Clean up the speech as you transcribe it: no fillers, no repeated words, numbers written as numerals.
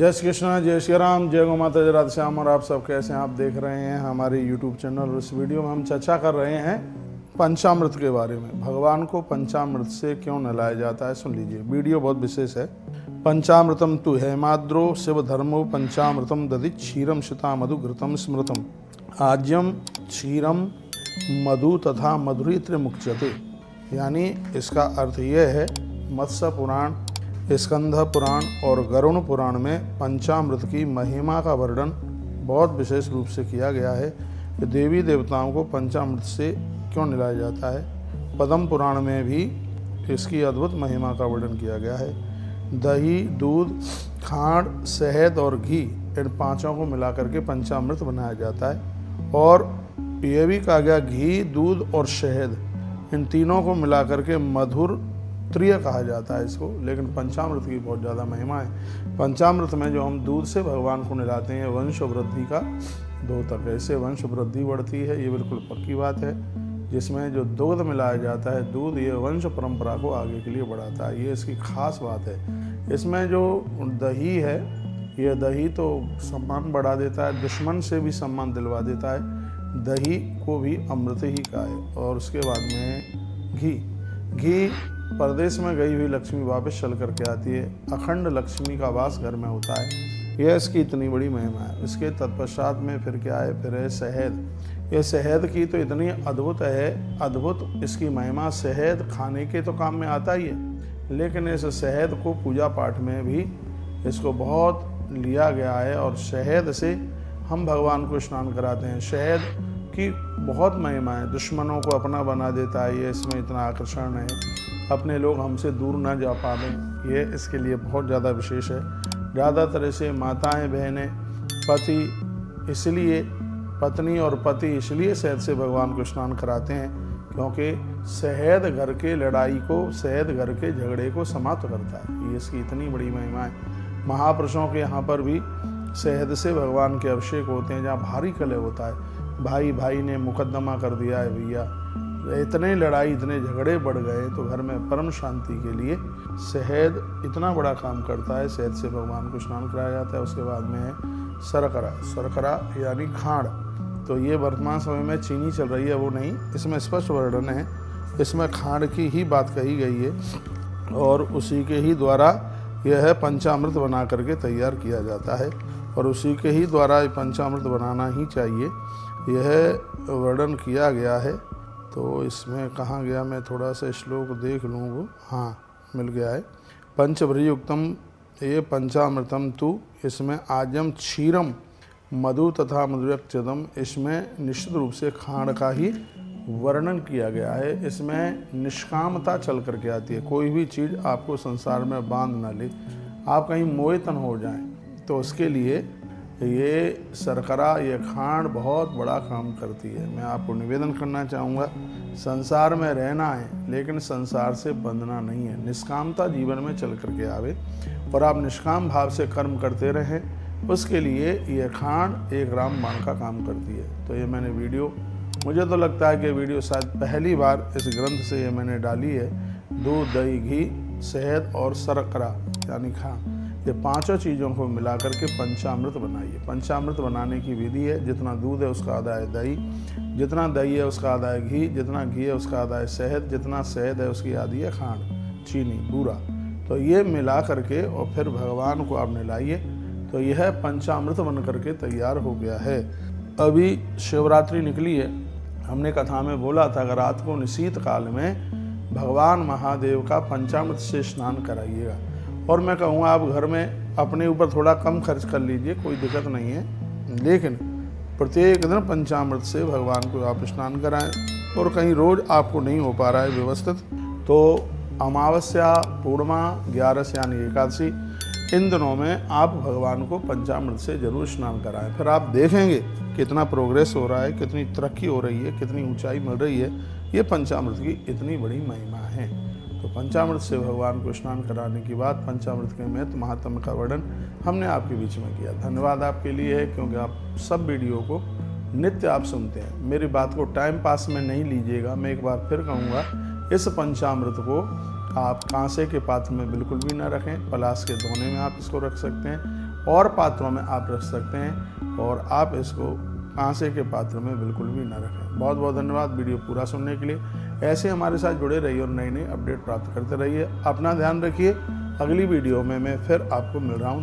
जय श्री कृष्ण, जय श्री राम, जय गौ माता, जय राधे श्याम। और आप सब कैसे हैं? आप देख रहे हैं हमारे YouTube चैनल। और इस वीडियो में हम चर्चा कर रहे हैं पंचामृत के बारे में। भगवान को पंचामृत से क्यों नहलाया जाता है, सुन लीजिए। वीडियो बहुत विशेष है। पंचामृतम तु हेमाद्रो शिव धर्मो पंचामृतम दधि क्षीरम शिता मधु घृतम स्मृतम आज्यम क्षीरम मधु तथा मधुरी त्रिमुच्यते। यानी इसका अर्थ यह है, मत्स्य पुराण, स्कंध पुराण और गरुण पुराण में पंचामृत की महिमा का वर्णन बहुत विशेष रूप से किया गया है कि देवी देवताओं को पंचामृत से क्यों नहलाया जाता है। पद्म पुराण में भी इसकी अद्भुत महिमा का वर्णन किया गया है। दही, दूध, खांड, शहद और घी, इन पांचों को मिलाकर के पंचामृत बनाया जाता है। और यह भी कहा गया घी, दूध और शहद, इन तीनों को मिलाकर के मधुर त्रिय कहा जाता है इसको। लेकिन पंचामृत की बहुत ज़्यादा महिमा है। पंचामृत में जो हम दूध से भगवान को नहलाते हैं, वंश वृद्धि का द्योतक है। इससे वंश वृद्धि बढ़ती है, ये बिल्कुल पक्की बात है। जिसमें जो दूध मिलाया जाता है, दूध ये वंश परंपरा को आगे के लिए बढ़ाता है, ये इसकी खास बात है। इसमें जो दही है, ये दही तो सम्मान बढ़ा देता है, दुश्मन से भी सम्मान दिलवा देता है। दही को भी अमृत ही कहा है। और उसके बाद में घी परदेश में गई हुई लक्ष्मी वापस चल करके आती है। अखंड लक्ष्मी का वास घर में होता है। यह इसकी इतनी बड़ी महिमा है। इसके तत्पश्चात में फिर क्या है, फिर है शहद। यह शहद की तो इतनी अद्भुत है, अद्भुत इसकी महिमा। शहद खाने के तो काम में आता ही है, लेकिन इस शहद को पूजा पाठ में भी इसको बहुत लिया गया है। और शहद से हम भगवान को स्नान कराते हैं। शहद की बहुत महिमा है। दुश्मनों को अपना बना देता है, ये इसमें इतना आकर्षण है। अपने लोग हमसे दूर ना जा पाएं, ये इसके लिए बहुत ज़्यादा विशेष है। ज़्यादातर से माताएं, बहनें, पति, इसलिए पत्नी और पति इसलिए शहद से भगवान को स्नान कराते हैं, क्योंकि शहद घर के लड़ाई को, शहद घर के झगड़े को समाप्त करता है। ये इसकी इतनी बड़ी महिमा है। महापुरुषों के यहाँ पर भी शहद से भगवान के अभिषेक होते हैं। जहाँ भारी कलह होता है, भाई भाई ने मुकदमा कर दिया है भैया, इतने लड़ाई, इतने झगड़े बढ़ गए, तो घर में परम शांति के लिए शहद इतना बड़ा काम करता है। शहद से भगवान को स्नान कराया जाता है। उसके बाद में है शर्करा यानी खांड। तो ये वर्तमान समय में चीनी चल रही है, वो नहीं, इसमें स्पष्ट वर्णन है। इसमें खांड की ही बात कही गई है। और उसी के ही द्वारा यह है पंचामृत बना करके तैयार किया जाता है। और उसी के ही द्वारा पंचामृत बनाना ही चाहिए, यह वर्णन किया गया है। तो इसमें कहाँ गया, मैं थोड़ा सा श्लोक देख लूँ। वो हाँ, मिल गया है। पंचभ्रयुक्तम ये पंचामृतम तु, इसमें आजम क्षीरम मधु तथा मधुरक्षदम, इसमें निश्चित रूप से खांड का ही वर्णन किया गया है। इसमें निष्कामता चल करके आती है। कोई भी चीज़ आपको संसार में बांध ना ले, आप कहीं मोहितन हो जाएं, तो उसके लिए ये शर्करा, ये खांड बहुत बड़ा काम करती है। मैं आपको निवेदन करना चाहूँगा, संसार में रहना है, लेकिन संसार से बंधना नहीं है। निष्कामता जीवन में चल करके आवे और आप निष्काम भाव से कर्म करते रहें, उसके लिए ये खांड एक रामबाण का काम करती है। तो ये मैंने वीडियो, मुझे तो लगता है कि वीडियो शायद पहली बार इस ग्रंथ से ये मैंने डाली है। दूध, दही, घी, शहद और शर्करा यानी खांड, ये पांचों चीज़ों को मिलाकर के पंचामृत बनाइए। पंचामृत बनाने की विधि है, जितना दूध है उसका आधा है दही, जितना दही है उसका आधा है घी, जितना घी है उसका आधा है शहद, जितना शहद है उसकी आधी है खांड, चीनी, बूरा। तो ये मिला करके और फिर भगवान को आप नहलाइए, तो यह पंचामृत बन करके तैयार हो गया है। अभी शिवरात्रि निकली है, हमने कथा में बोला था कि रात को निशीत काल में भगवान महादेव का पंचामृत से स्नान कराइएगा। और मैं कहूँगा आप घर में अपने ऊपर थोड़ा कम खर्च कर लीजिए, कोई दिक्कत नहीं है, लेकिन प्रत्येक दिन पंचामृत से भगवान को आप स्नान कराएं। और कहीं रोज़ आपको नहीं हो पा रहा है व्यवस्थित, तो अमावस्या, पूर्णिमा, 11 यानी एकादशी, इन दिनों में आप भगवान को पंचामृत से जरूर स्नान कराएं। फिर आप देखेंगे कितना प्रोग्रेस हो रहा है, कितनी तरक्की हो रही है, कितनी ऊंचाई मिल रही है। ये पंचामृत की इतनी बड़ी महिमा है। तो पंचामृत से भगवान को स्नान कराने के बाद पंचामृत के महत्व, महात्म्य का वर्णन हमने आपके बीच में किया। धन्यवाद आपके लिए है, क्योंकि आप सब वीडियो को नित्य आप सुनते हैं। मेरी बात को टाइम पास में नहीं लीजिएगा। मैं एक बार फिर कहूँगा, इस पंचामृत को आप कांसे के पात्र में बिल्कुल भी ना रखें, पलाश के दोने में आप इसको रख सकते हैं। और पात्रों में आप रख सकते हैं, और आप इसको कांसे के पात्र में बिल्कुल भी न रखें। बहुत बहुत धन्यवाद वीडियो पूरा सुनने के लिए। ऐसे हमारे साथ जुड़े रहिए और नई नई अपडेट प्राप्त करते रहिए। अपना ध्यान रखिए। अगली वीडियो में मैं फिर आपको मिल रहा हूँ।